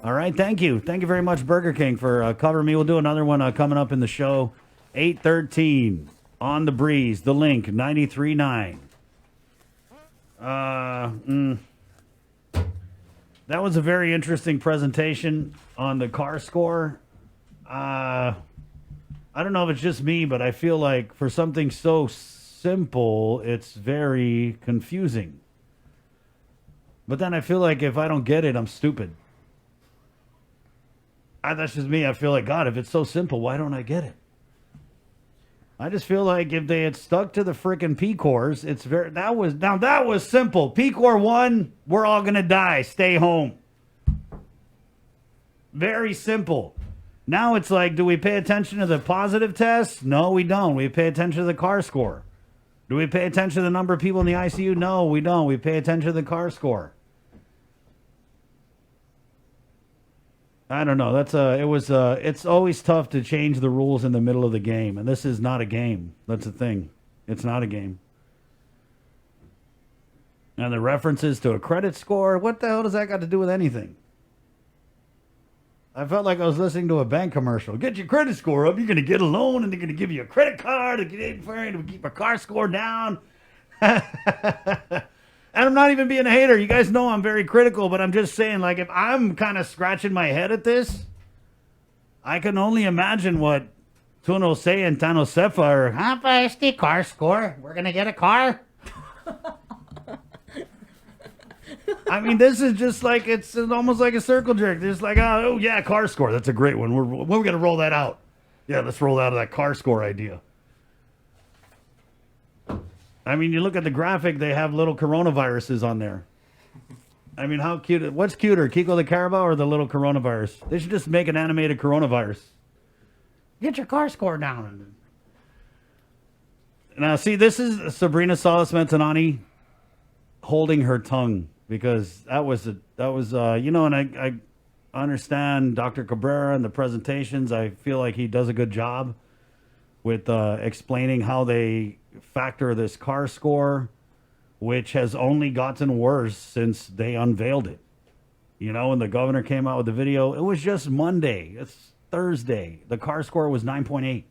All right, thank you. Thank you very much, Burger King, for covering me. We'll do another one coming up in the show. 8:13 on the breeze. The link 93.9. That was a very interesting presentation on the car score. I don't know if it's just me, but I feel like for something so simple, it's very confusing. But then I feel like if I don't get it, I'm stupid. That's just me. I feel like, God, if it's so simple, why don't I get it? I just feel like if they had stuck to the freaking P cores, that was simple. P core 1, we're all gonna die. Stay home. Very simple. Now it's like, do we pay attention to the positive tests? No, we don't. We pay attention to the car score. Do we pay attention to the number of people in the ICU? No, we don't. We pay attention to the car score. I don't know. It's always tough to change the rules in the middle of the game, and this is not a game. That's the thing. It's not a game. And the references to a credit score, what the hell does that got to do with anything? I felt like I was listening to a bank commercial. Get your credit score up. You're going to get a loan, and they're going to give you a credit card to keep a car score down. And I'm not even being a hater. You guys know I'm very critical, but I'm just saying, like, if I'm kind of scratching my head at this, I can only imagine what Tuno Say and Tano Sefa are. Este car score. We're going to get a car. I mean, this is just like, it's almost like a circle jerk. Just like, oh yeah, car score. That's a great one. We're going to roll that out. Yeah, let's roll out of that car score idea. I mean, you look at the graphic, they have little coronaviruses on there. I mean, how cute. What's cuter, Kiko the Carabao or the little coronavirus? They should just make an animated coronavirus. Get your car score down. Now, see, this is Sabrina Salas Mentanani holding her tongue because that was, and I understand Dr. Cabrera and the presentations. I feel like he does a good job with explaining how they factor this car score, which has only gotten worse since they unveiled it. You know, when the governor came out with the video, it was just Monday. It's Thursday. The car score was 9.8.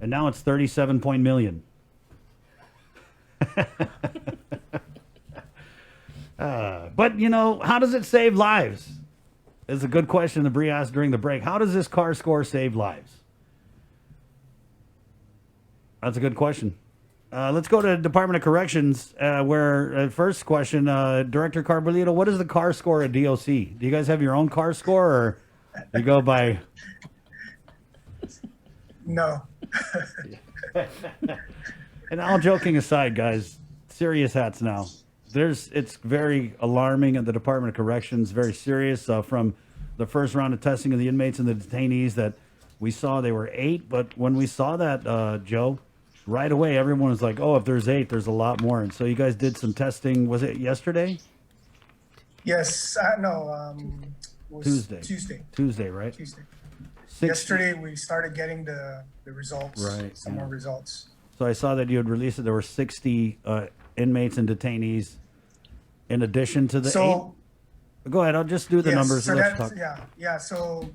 And now it's 37 million. But, you know, how does it save lives? Is a good question that Bree asked during the break. How does this car score save lives? That's a good question. Let's go to Department of Corrections, where first question, Director Carbullido, what is the car score at DOC? Do you guys have your own car score, or you go by? No. And all joking aside, guys, serious hats now. It's very alarming at the Department of Corrections, very serious. From the first round of testing of the inmates and the detainees that we saw, they were 8. But when we saw that, Joe, right away, everyone was like, oh, if there's 8, there's a lot more. And so you guys did some testing. Was it yesterday? Yes. No. It was Tuesday. Tuesday, right? Tuesday. 60. Yesterday, we started getting the results, right, some more results. So I saw that you had released it. There were 60 inmates and detainees in addition to the 8. Go ahead. I'll just do the numbers. So Let's talk. Yeah. So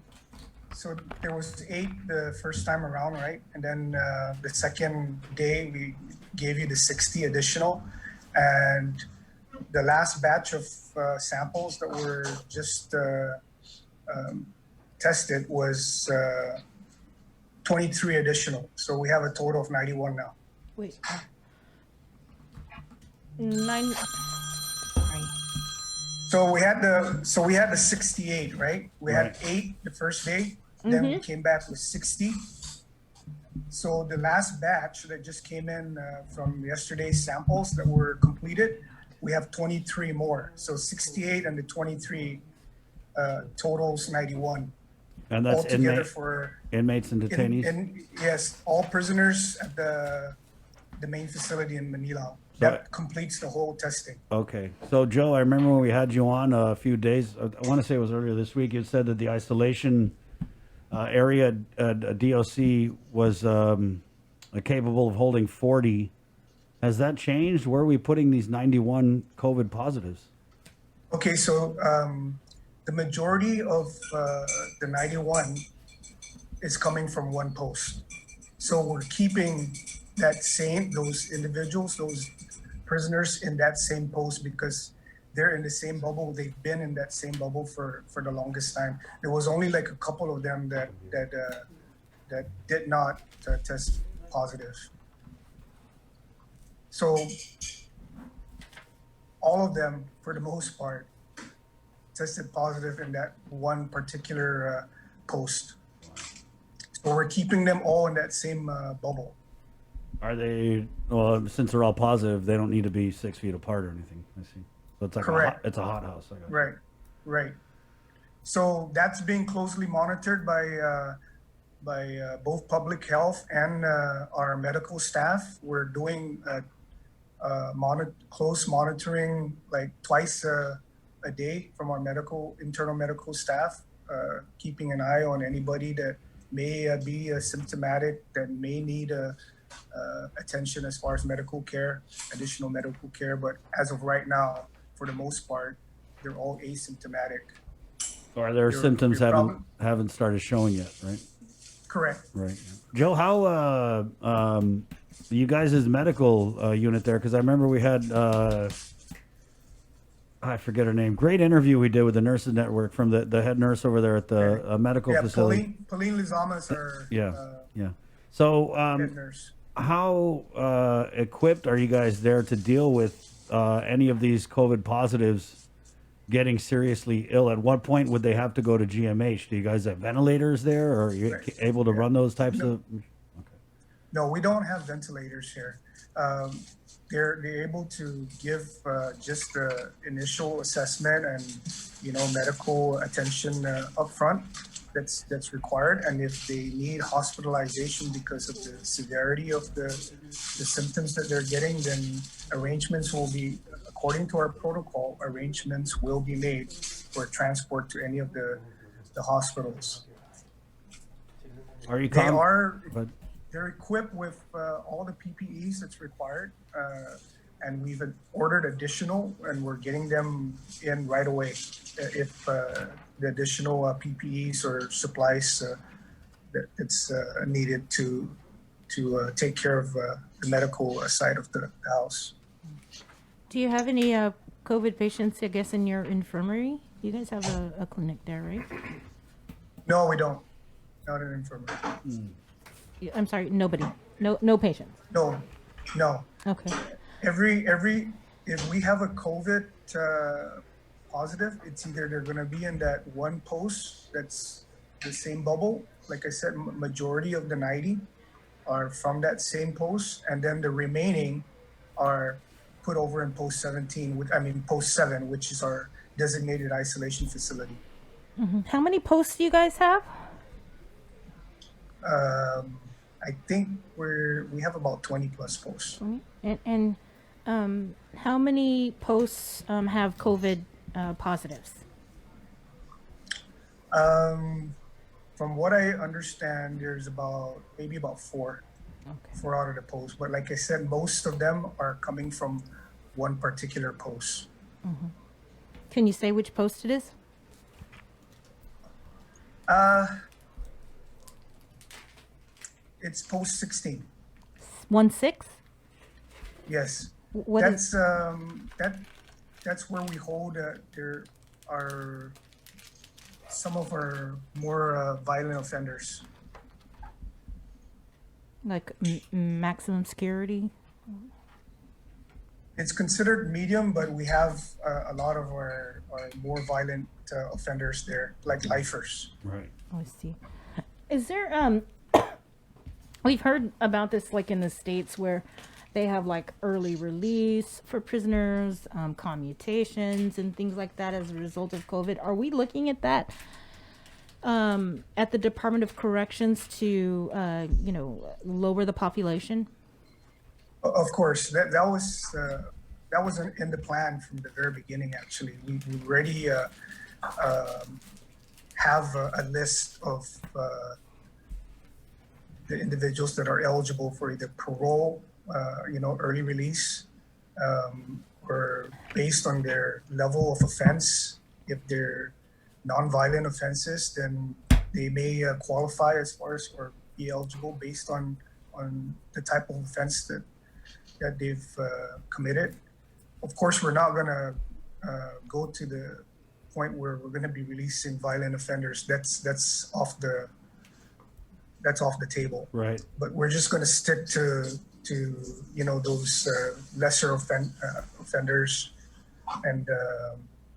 there was 8 the first time around, right? And then the second day we gave you the 60 additional, and the last batch of samples that were just tested was 23 additional. So we have a total of 91 now. Wait. 9. Sorry. So we had the 68, right? We had 8 the first day. Then we came back with 60. So the last batch that just came in from yesterday's samples that were completed, we have 23 more. So 68 and the 23 totals 91. And that's altogether for inmates and detainees? Yes, all prisoners at the main facility in Manila. That completes the whole testing. Okay. So, Joe, I remember when we had you on a few days, I want to say it was earlier this week, you said that the isolation area at DOC was capable of holding 40. Has that changed? Where are we putting these 91 COVID positives? Okay, so The majority of the 91 is coming from one post. So we're keeping those individuals, those prisoners in that same post because they're in the same bubble. They've been in that same bubble for the longest time. There was only like a couple of them that did not test positive. So all of them, for the most part, tested positive in that one particular post. So we're keeping them all in that same bubble. Are they? Well, since they're all positive, they don't need to be 6 feet apart or anything. I see. So it's like Correct. it's a hot house. I got Right, right. So that's being closely monitored by both public health and our medical staff. We're doing close monitoring like twice a day from our internal medical staff, keeping an eye on anybody that may be symptomatic, that may need attention as far as medical care, additional medical care. But as of right now, for the most part, they're all asymptomatic. Or their symptoms haven't started showing yet, right? Correct. Right. Yeah. Joe, how you guys' medical unit there? Because I remember we had I forget her name. Great interview we did with the Nurses Network from the head nurse over there at the medical facility. Pauline Lizamas are yeah. So head nurse. how equipped are you guys there to deal with any of these COVID positives getting seriously ill? At what point would they have to go to GMH? Do you guys have ventilators there, or are you able to run those types of? Okay. No, we don't have ventilators here. They're able to give just the initial assessment and medical attention up front that's required, and if they need hospitalization because of the severity of the symptoms that they're getting, then arrangements will be, according to our protocol, arrangements will be made for transport to any of the hospitals. They're equipped with all the PPEs that's required, and we've ordered additional, and we're getting them in right away if the additional PPEs or supplies that's needed to take care of the medical side of the house. Do you have any COVID patients, I guess, in your infirmary? You guys have a clinic there, right? No, we don't. Not an infirmary. I'm sorry, nobody. No patients. No. Okay. If we have a COVID positive, it's either they're going to be in that one post that's the same bubble. Like I said, majority of the 90 are from that same post, and then the remaining are put over in post 7, which is our designated isolation facility. Mm-hmm. How many posts do you guys have? I think we have about 20 plus posts. 20? And how many posts have COVID positives? From what I understand, there's maybe about 4 out of the posts. But like I said, most of them are coming from one particular post. Mm-hmm. Can you say which post it is? It's post 16. 16? Yes. That's where we hold there are some of our more violent offenders. Like maximum security? It's considered medium, but we have a lot of our more violent offenders there, like lifers. Right. Oh, I see. Is there we've heard about this like in the States where they have like early release for prisoners, commutations and things like that as a result of COVID. Are we looking at that at the Department of Corrections to lower the population? Of course, that was in the plan from the very beginning. Actually, we already have a list of the individuals that are eligible for either parole, early release, or based on their level of offense, if they're nonviolent offenses, then they may qualify as far as or be eligible based on the type of offense that they've committed. Of course, we're not going to go to the point where we're going to be releasing violent offenders. That's off the table. Right. But we're just going to stick to those lesser offenders and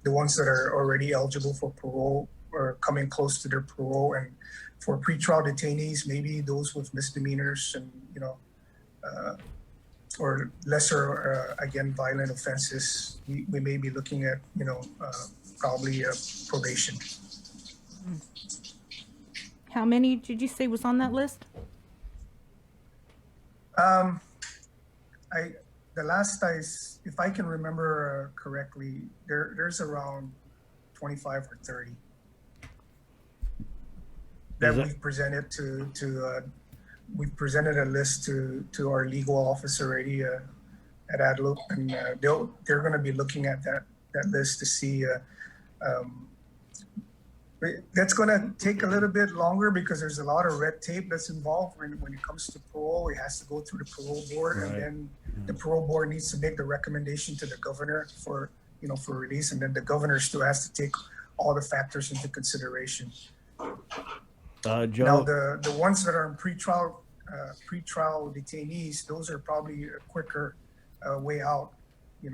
the ones that are already eligible for parole or coming close to their parole. And for pretrial detainees, maybe those with misdemeanors and or lesser again violent offenses, we may be looking at probably probation. How many did you say was on that list? If I can remember correctly, there's around 25 or 30 that we've presented we've presented a list to our legal office already at ADLOOP, and they're going to be looking at that list to see. That's going to take a little bit longer because there's a lot of red tape that's involved when it comes to parole. It has to go through the parole board, right. And then the parole board needs to make the recommendation to the governor for release, and then the governor still has to take all the factors into consideration. Joe, now the ones that are in pretrial detainees, those are probably a quicker way out. If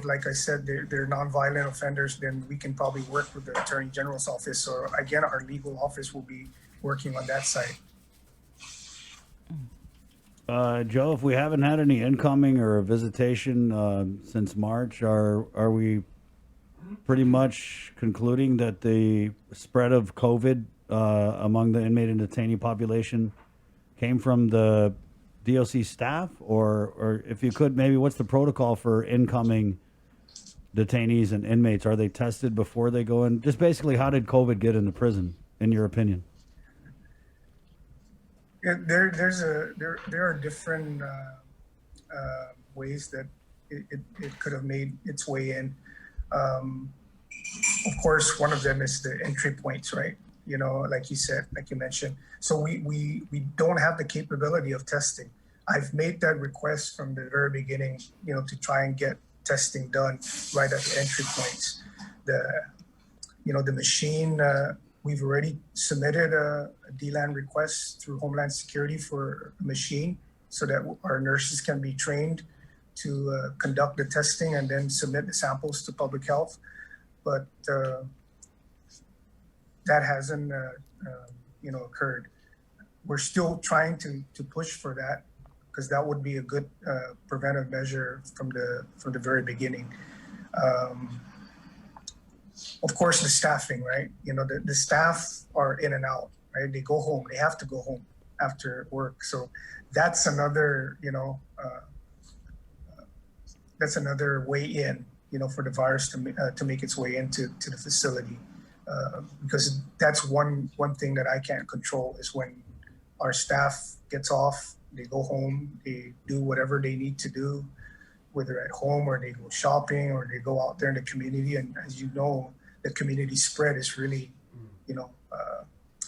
like I said, they're nonviolent offenders, then we can probably work with the Attorney General's office, or again, our legal office will be working on that side. Joe, if we haven't had any incoming or visitation since March, are we pretty much concluding that the spread of COVID among the inmate and detainee population came from the DOC staff, or if you could, maybe what's the protocol for incoming detainees and inmates? Are they tested before they go in? Just basically, how did COVID get into prison, in your opinion? Yeah, there are different ways that it could have made its way in. Of course, one of them is the entry points, right? Like you said, like you mentioned. So we don't have the capability of testing. I've made that request from the very beginning, to try and get testing done right at the entry points. The machine, we've already submitted a DLAN request through Homeland Security for a machine so that our nurses can be trained to conduct the testing and then submit the samples to public health. But that hasn't occurred. We're still trying to push for that, because that would be a good preventive measure from the very beginning. Of course, the staffing, right? The staff are in and out, right? They go home. They have to go home after work. So that's another, that's another way in, for the virus to make its way into the facility. Because that's one thing that I can't control is when our staff gets off, they go home, they do whatever they need to do, whether at home or they go shopping or they go out there in the community. And as you know, the community spread is really,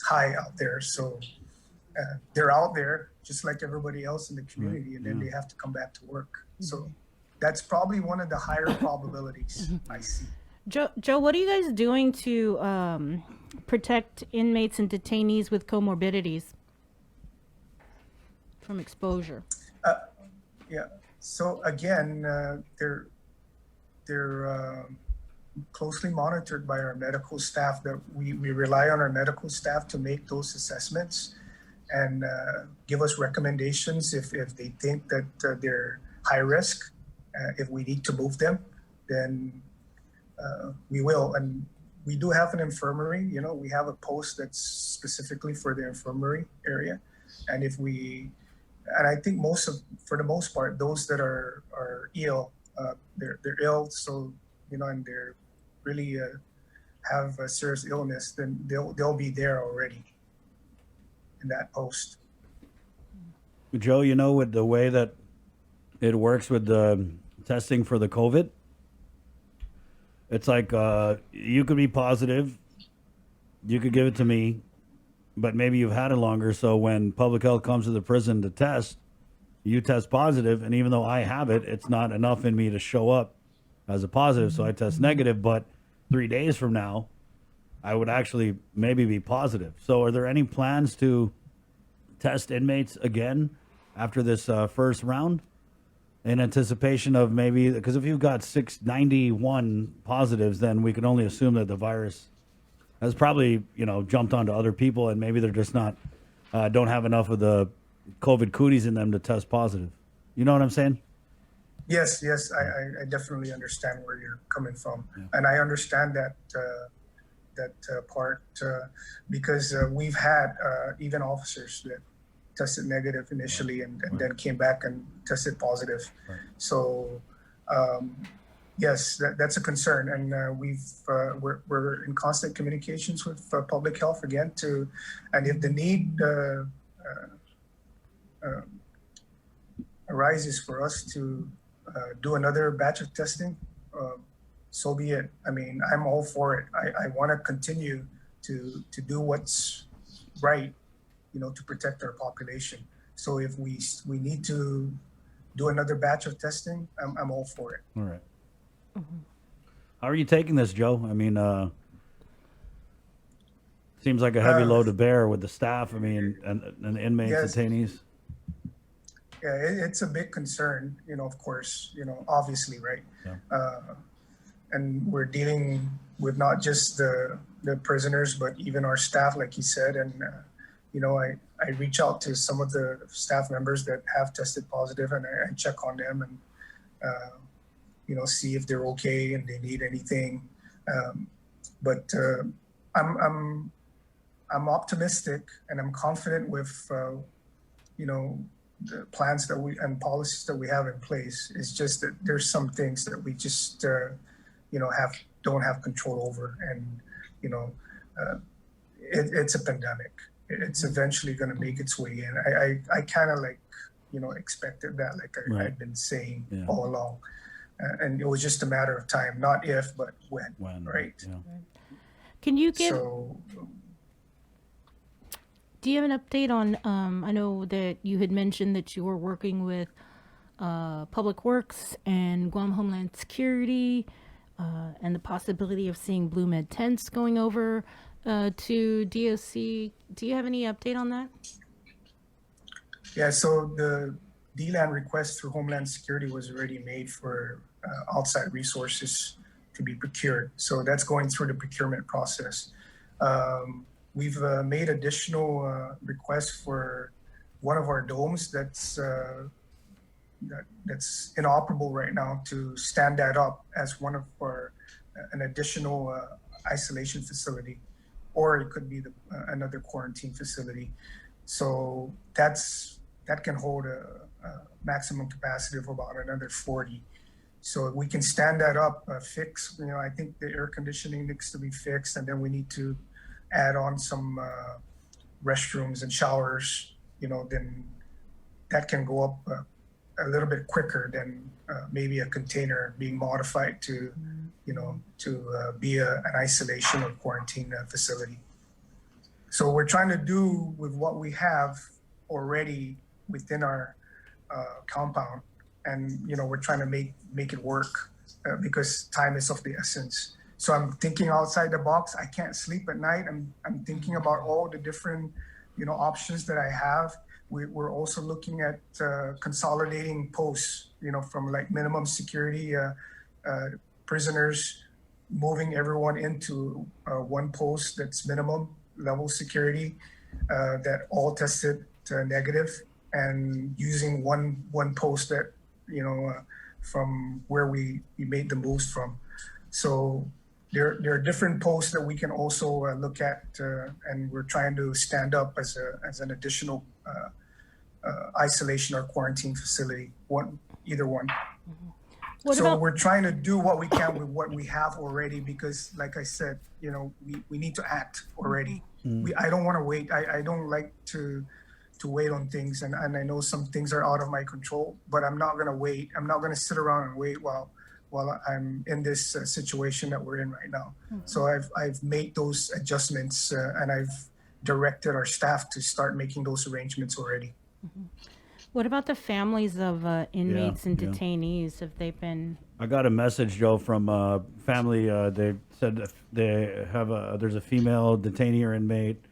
high out there. So they're out there just like everybody else in the community, and then they have to come back to work. So that's probably one of the higher probabilities I see. Joe, what are you guys doing to protect inmates and detainees with comorbidities from exposure? Yeah. So again, they're closely monitored by our medical staff. That we rely on our medical staff to make those assessments and give us recommendations if they think that they're high risk. If we need to move them, then we will. And we do have an infirmary. We have a post that's specifically for the infirmary area. And I think for the most part, those that are ill, they're ill. So, and they're really have a serious illness, then they'll be there already in that post. Joe, with the way that it works with the testing for the COVID, It's like you could be positive, you could give it to me, but maybe you've had it longer. So when public health comes to the prison to test, you test positive, and even though I have it, it's not enough in me to show up as a positive. So I test negative, but 3 days from now, I would actually maybe be positive. So are there any plans to test inmates again after this first round in anticipation of maybe, because if you've got 691 positives, then we can only assume that the virus has probably, jumped onto other people, and maybe they're just not, don't have enough of the COVID cooties in them to test positive. You know what I'm saying? Yes, I definitely understand where you're coming from, and I understand that part because we've had even officers that tested negative initially and then came back and tested positive. Right. So yes, that's a concern, and we're in constant communications with public health again and if the need arises for us to do another batch of testing, so be it. I mean, I'm all for it. I want to continue to do what's right, to protect our population. So if we need to do another batch of testing, I'm all for it. All right. Mm-hmm. How are you taking this, Joe? I mean, seems like a heavy load to bear with the staff. I mean, and the inmates, yes. detainees. Yeah, it's a big concern, of course, obviously, right? Yeah. And we're dealing with not just the prisoners, but even our staff, like you said. And, I reach out to some of the staff members that have tested positive, and I check on them and, see if they're okay and they need anything. But I'm optimistic and I'm confident with, the plans that and policies that we have in place. It's just that there's some things that we just, don't have control over. And, it's a pandemic. It's eventually going to make its way in. I kind of expected that, I've been saying all along. And it was just a matter of time, not if, but when right? Yeah. Can you give... Do you have an update on, I know that you had mentioned that you were working with Public Works and Guam Homeland Security and the possibility of seeing Blue Med tents going over to DOC. Do you have any update on that? Yeah, so the DLAN request through Homeland Security was already made for outside resources to be procured. So that's going through the procurement process. We've made additional requests for one of our domes that's inoperable right now to stand that up as one of an additional isolation facility, or it could be another quarantine facility. So that can hold a maximum capacity of about another 40. So we can stand that up, fix. I think the air conditioning needs to be fixed, and then we need to add on some restrooms and showers, then that can go up a little bit quicker than maybe a container being modified to, be an isolation or quarantine facility. So we're trying to do with what we have already within our compound, and we're trying to make it work because time is of the essence. So I'm thinking outside the box. I can't sleep at night. I'm thinking about all the different, options that I have. We're also looking at consolidating posts, from minimum security prisoners, moving everyone into one post that's minimum level security that all tested negative, and using one post that, from where we made the moves from. So there are different posts that we can also look at, and we're trying to stand up as an additional isolation or quarantine facility, either one. We're trying to do what we can with what we have already, because like I said, we need to act already. I don't want to wait. I don't like to wait on things, and I know some things are out of my control, but I'm not going to wait. I'm not going to sit around and wait while while I'm in this situation that we're in right now. So I've made those adjustments and I've directed our staff to start making those arrangements already. What about the families of inmates and yeah. detainees? Have they been? I got a message, Joe, from family. They said that there's a female detainee or inmate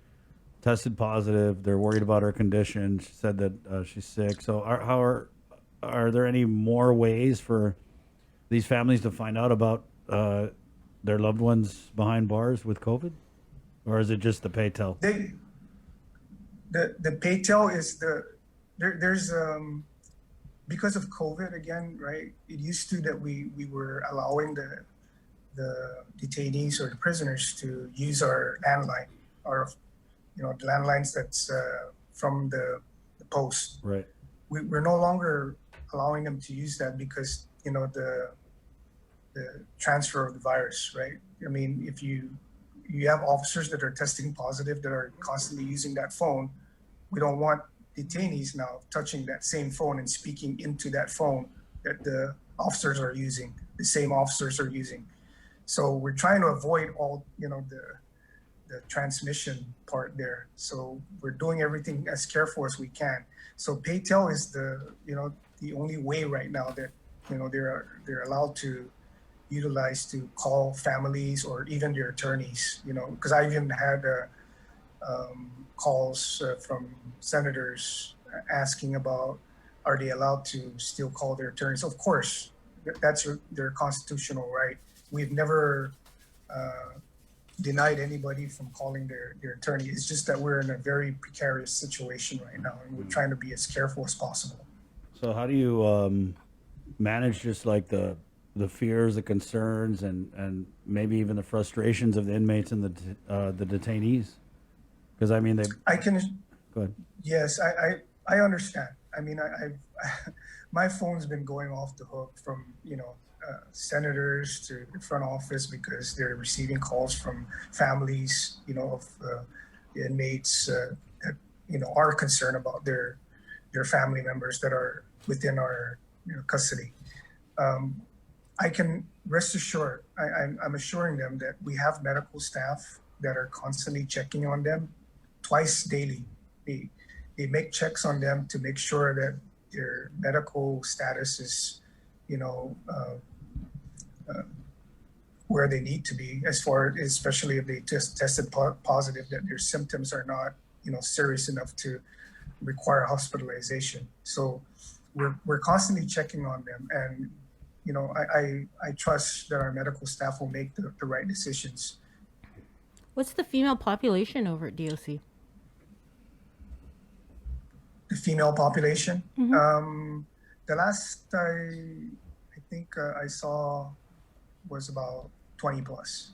tested positive. They're worried about her condition. She said that she's sick. So are there any more ways for these families to find out about their loved ones behind bars with COVID? Or is it just the pay tell? The pay tell is there's because of COVID again, right? It used to that we were allowing the detainees or the prisoners to use our landline, or the landlines that's from the post. Right. We're no longer allowing them to use that because the transfer of the virus, right? I mean, if you have officers that are testing positive that are constantly using that phone, we don't want detainees now touching that same phone and speaking into that phone that the officers are using, the same officers are using. So we're trying to avoid all, the transmission part there. So we're doing everything as careful as we can. So pay-tell is the only way right now that, they're allowed to utilize to call families or even their attorneys, because I even had calls from senators asking about, are they allowed to still call their attorneys? Of course, that's their constitutional right. We've never denied anybody from calling their attorney. It's just that we're in a very precarious situation right now, and we're trying to be as careful as possible. So how do you manage just like the fears, the concerns, and maybe even the frustrations of the inmates and the detainees? Because I mean, I can. Go ahead. Yes, I understand. I mean, I've my phone's been going off the hook from senators to the front office because they're receiving calls from families, of the inmates that are concerned about their family members that are within our custody. I can rest assured. I'm assuring them that we have medical staff that are constantly checking on them twice daily. They make checks on them to make sure that their medical status is, where they need to be, especially if they just tested positive, that their symptoms are not, serious enough to require hospitalization. So we're constantly checking on them, and I trust that our medical staff will make the right decisions. What's the female population over at DOC? The female population. Mm-hmm. The last I think I saw was about 20 plus,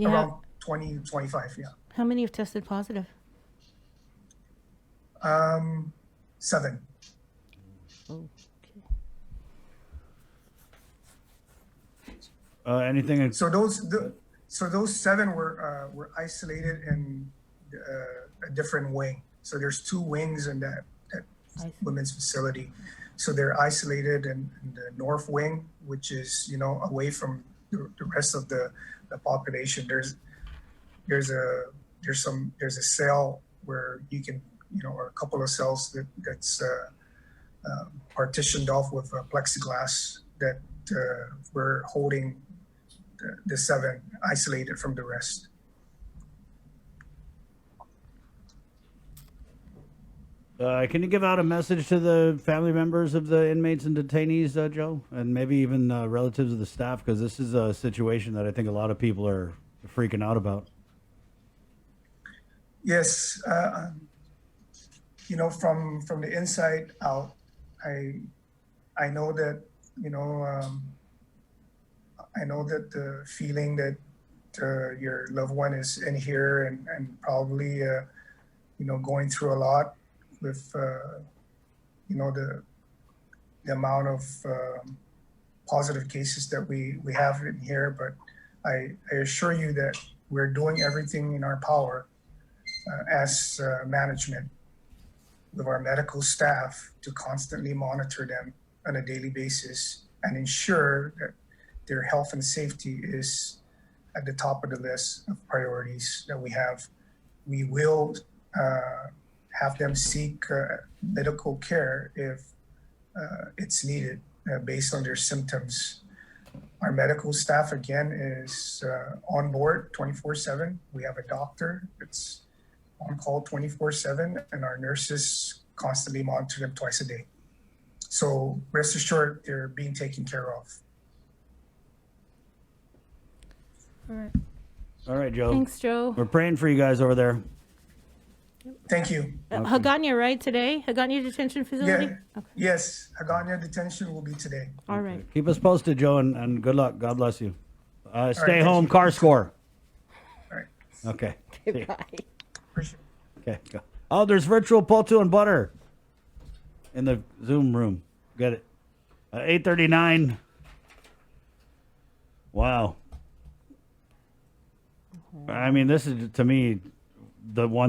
around 20, 25. Yeah. How many have tested positive? 7. Oh. Anything? So those 7 were isolated in a different wing. So there's 2 wings in that women's facility. So they're isolated in the north wing, which is away from the rest of the population. There's a cell where you can or a couple of cells that's partitioned off with plexiglass that we're holding the 7 isolated from the rest. Can you give out a message to the family members of the inmates and detainees, Joe, and maybe even relatives of the staff? Because this is a situation that I think a lot of people are freaking out about. Yes, from the inside out, I know that I know that the feeling that your loved one is in here and probably going through a lot with the amount of positive cases that we have in here. But I assure you that we're doing everything in our power as management with our medical staff to constantly monitor them on a daily basis and ensure that their health and safety is at the top of the list of priorities that we have. We will have them seek medical care if it's needed based on their symptoms. Our medical staff, again, is on board 24/7. We have a doctor that's on call 24/7, and our nurses constantly monitor them twice a day. So rest assured, they're being taken care of. All right. All right, Joe. Thanks, Joe. We're praying for you guys over there. Thank you. Hagåtña, right, today? Hagåtña Detention Facility? Yeah, Okay. yes, Hagåtña detention will be today. All right. Keep us posted, Joe, and good luck. God bless you. Stay thank home, you. car score. All right, Okay. Goodbye. appreciate it. Okay. Go. Oh, there's virtual potu and butter in the Zoom room. Get it. 8:39. Wow. I mean, this is, to me, the one